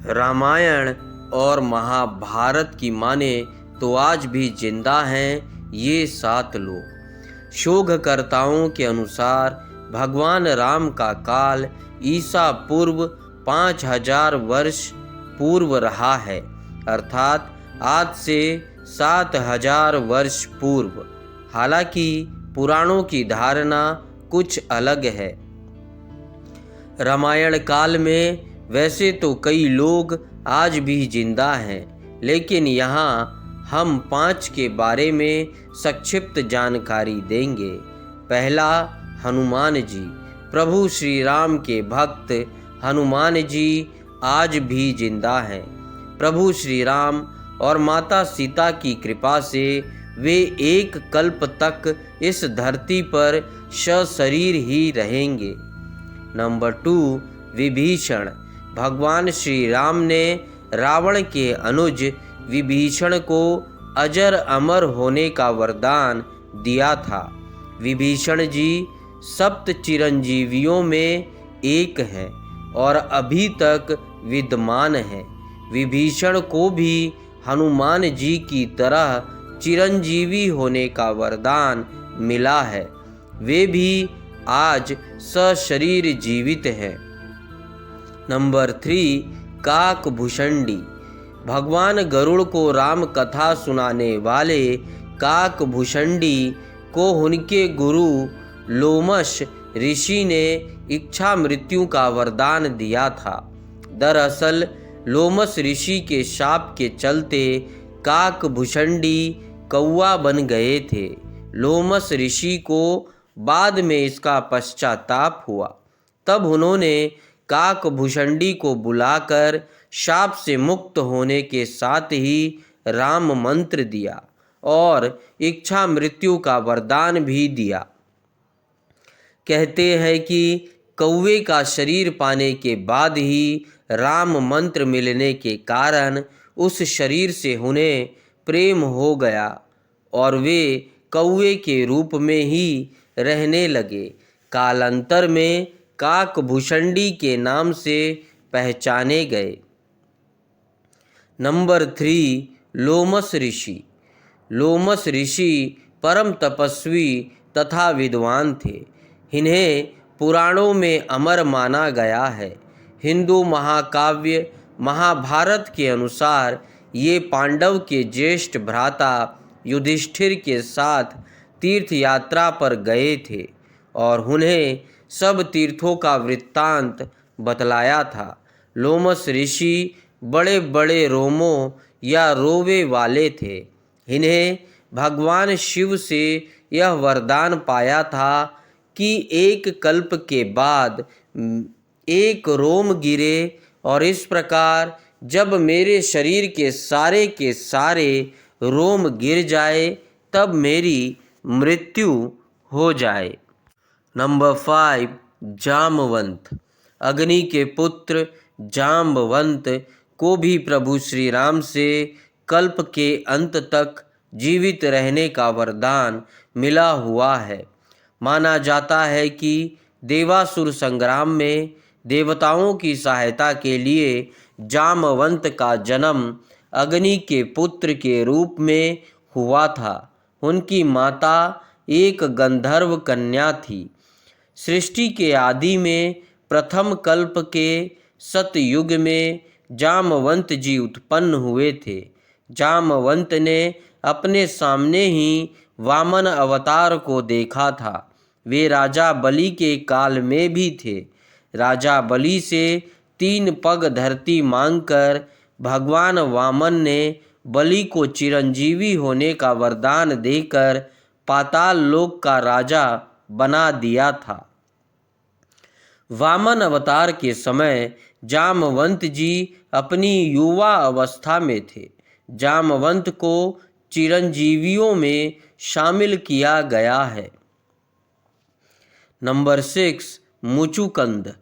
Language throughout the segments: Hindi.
रामायण और महाभारत की माने तो आज भी जिंदा हैं ये 7 लोग। शोधकर्ताओं के अनुसार भगवान राम का काल ईसा पूर्व 5000 वर्ष पूर्व रहा है, अर्थात आज से 7000 वर्ष पूर्व। हालांकि पुराणों की धारणा कुछ अलग है। रामायण काल में वैसे तो कई लोग आज भी जिंदा हैं, लेकिन यहाँ हम 5 के बारे में संक्षिप्त जानकारी देंगे। पहला, हनुमान जी। प्रभु श्री राम के भक्त हनुमान जी आज भी जिंदा हैं। प्रभु श्री राम और माता सीता की कृपा से वे एक कल्प तक इस धरती पर सशरीर ही रहेंगे। नंबर 2, विभीषण। भगवान श्री राम ने रावण के अनुज विभीषण को अजर अमर होने का वरदान दिया था। विभीषण जी 7 चिरंजीवियों में एक हैं और अभी तक विद्यमान हैं। विभीषण को भी हनुमान जी की तरह चिरंजीवी होने का वरदान मिला है। वे भी आज सशरीर जीवित हैं। नंबर 3, काकभूषणी। भगवान गरुड़ को राम कथा सुनाने वाले काकभूषणी को उनके गुरु लोमश ऋषि ने इच्छा मृत्यु का वरदान दिया था। दरअसल लोमश ऋषि के शाप के चलते काकभूषणी कौवा बन गए थे। लोमश ऋषि को बाद में इसका पश्चाताप हुआ। तब उन्होंने काकभूषणी को बुलाकर शाप से मुक्त होने के साथ ही राम मंत्र दिया और इच्छा मृत्यु का वरदान भी दिया। कहते हैं कि कौवे का शरीर पाने के बाद ही राम मंत्र मिलने के कारण उस शरीर से उन्हें प्रेम हो गया और वे कौवे के रूप में ही रहने लगे। कालांतर में काकभूषणी के नाम से पहचाने गए। नंबर 3, लोमश ऋषि। लोमश ऋषि परम तपस्वी तथा विद्वान थे। इन्हें पुराणों में अमर माना गया है। हिंदू महाकाव्य महाभारत के अनुसार ये पांडव के ज्येष्ठ भ्राता युधिष्ठिर के साथ तीर्थ यात्रा पर गए थे और उन्हें सब तीर्थों का वृत्तांत बतलाया था। लोमश ऋषि बड़े बड़े रोमों या रोवे वाले थे। इन्हें भगवान शिव से यह वरदान पाया था कि एक कल्प के बाद एक रोम गिरे और इस प्रकार जब मेरे शरीर के सारे रोम गिर जाए तब मेरी मृत्यु हो जाए। नंबर 5, जामवंत। अग्नि के पुत्र जामवंत को भी प्रभु श्री राम से कल्प के अंत तक जीवित रहने का वरदान मिला हुआ है। माना जाता है कि देवासुर संग्राम में देवताओं की सहायता के लिए जामवंत का जन्म अग्नि के पुत्र के रूप में हुआ था। उनकी माता एक गंधर्व कन्या थी। सृष्टि के आदि में प्रथम कल्प के सतयुग में जामवंत जी उत्पन्न हुए थे। जामवंत ने अपने सामने ही वामन अवतार को देखा था। वे राजा बलि के काल में भी थे। राजा बलि से 3 पग धरती मांगकर भगवान वामन ने बलि को चिरंजीवी होने का वरदान देकर पाताल लोक का राजा बना दिया था। वामन अवतार के समय जामवंत जी अपनी युवा अवस्था में थे। जामवंत को चिरंजीवियों में शामिल किया गया है। नंबर 6, मुचुकुंद।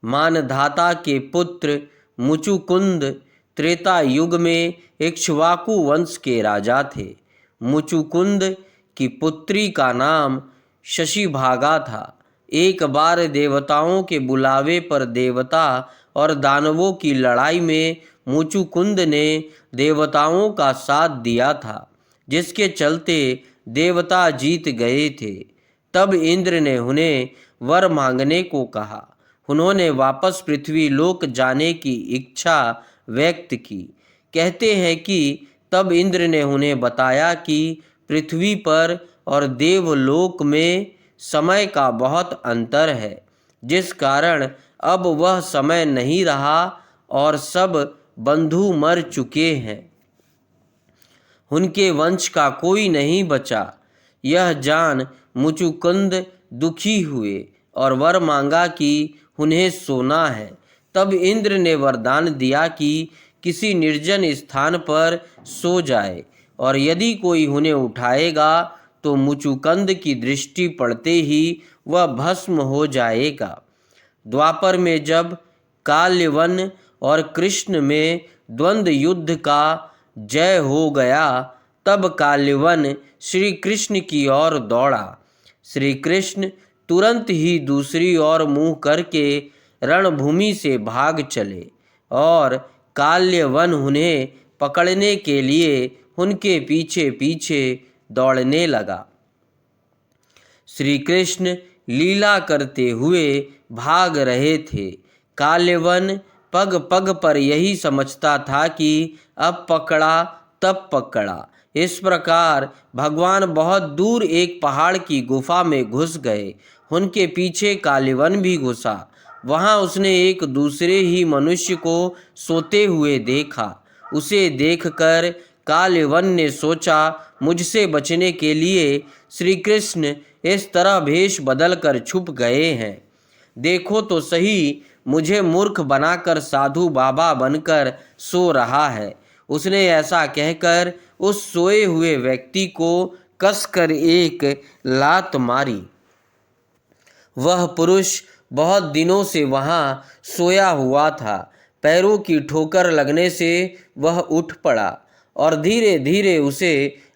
मानधाता के पुत्र मुचुकुंद त्रेता युग में इक्ष्वाकु वंश के राजा थे। मुचुकुंद की पुत्री का नाम शशिभागा था। एक बार देवताओं के बुलावे पर देवता और दानवों की लड़ाई में मुचुकुंद ने देवताओं का साथ दिया था, जिसके चलते देवता जीत गए थे। तब इंद्र ने उन्हें वर मांगने को कहा। उन्होंने वापस पृथ्वी लोक जाने की इच्छा व्यक्त की। कहते हैं कि तब इंद्र ने उन्हें बताया कि पृथ्वी पर और देवलोक में समय का बहुत अंतर है, जिस कारण अब वह समय नहीं रहा और सब बंधु मर चुके हैं। उनके वंश का कोई नहीं बचा। यह जान मुचुकुंद दुखी हुए और वर मांगा कि उन्हें सोना है। तब इंद्र ने वरदान दिया कि किसी निर्जन स्थान पर सो जाए, और यदि कोई उन्हें उठाएगा तो मुचुकुंद की दृष्टि पड़ते ही वह भस्म हो जाएगा। द्वापर में जब काल्यवन और कृष्ण में द्वंद्व युद्ध का जय हो गया, तब काल्यवन श्री कृष्ण की ओर दौड़ा। श्री कृष्ण तुरंत ही दूसरी ओर मुंह करके रणभूमि से भाग चले और काल्यवन उन्हें पकड़ने के लिए उनके पीछे पीछे दौड़ने लगा। श्री कृष्ण लीला करते हुए भाग रहे थे। काल्यवन पग पग पर यही समझता था कि अब पकड़ा तब पकड़ा। इस प्रकार भगवान बहुत दूर एक पहाड़ की गुफा में घुस गए। उनके पीछे काल्यवन भी घुसा। वहां उसने एक दूसरे ही मनुष्य को सोते हुए देखा। उसे देखकर काल्यवन ने सोचा, मुझसे बचने के लिए श्री कृष्ण इस तरह भेष बदलकर छुप गए हैं। देखो तो सही, मुझे मूर्ख बनाकर साधु बाबा बनकर सो रहा है। उसने ऐसा कहकर उस सोए हुए व्यक्ति को कसकर एक लात मारी। वह पुरुष बहुत दिनों से वहां सोया हुआ था। पैरों की ठोकर लगने से वह उठ पड़ा और धीरे धीरे उसे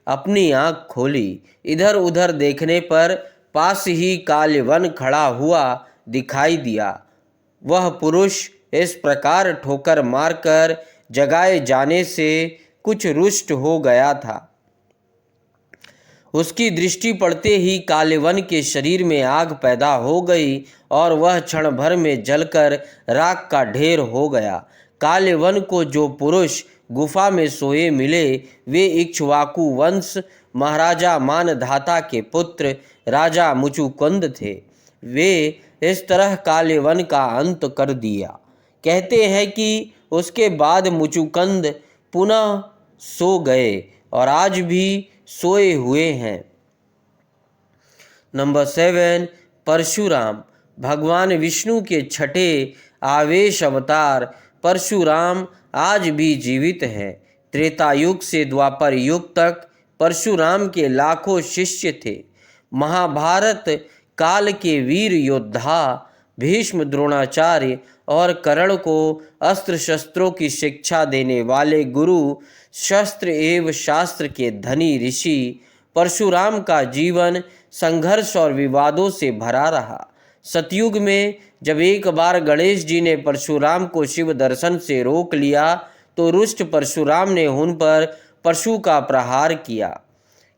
अपनी आंख खोली। इधर उधर देखने पर पास ही काल्यवन खड़ा हुआ दिखाई दिया। वह पुरुष इस प्रकार ठोकर मारकर जगाए जाने से कुछ रुष्ट हो गया था। उसकी दृष्टि पड़ते ही काल्यवन के शरीर में आग पैदा हो गई और वह क्षण भर में जलकर राख का ढेर हो गया। काल्यवन को जो पुरुष गुफा में सोए मिले, वे इक्ष्वाकु वंश महाराजा मानधाता के पुत्र राजा मुचुकुंद थे। वे इस तरह काल्यवन का अंत कर दिया। कहते हैं कि उसके बाद मुचुकुंद पुनः सो गए और आज भी सोए हुए हैं। नंबर 7, परशुराम। भगवान विष्णु के छठे आवेश अवतार परशुराम आज भी जीवित हैं। त्रेता युग से द्वापर युग तक परशुराम के लाखों शिष्य थे। महाभारत काल के वीर योद्धा भीष्म, द्रोणाचार्य और कर्ण को अस्त्र शस्त्रों की शिक्षा देने वाले गुरु, शस्त्र एवं शास्त्र के धनी ऋषि परशुराम का जीवन संघर्ष और विवादों से भरा रहा। सतयुग में जब एक बार गणेश जी ने परशुराम को शिव दर्शन से रोक लिया, तो रुष्ट परशुराम ने उन पर परशु का प्रहार किया।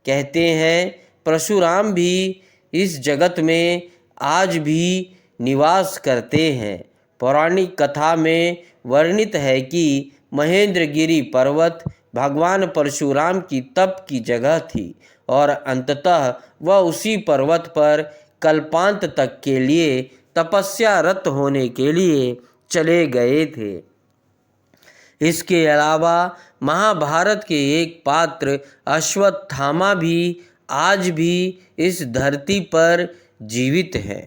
कहते हैं परशुराम भी इस जगत में आज भी निवास करते हैं। पौराणिक कथा में वर्णित है कि महेंद्रगिरी पर्वत भगवान परशुराम की तप की जगह थी और अंततः वह उसी पर्वत पर कल्पांत तक के लिए तपस्यारत होने के लिए चले गए थे। इसके अलावा महाभारत के एक पात्र अश्वत्थामा भी आज भी इस धरती पर जीवित है।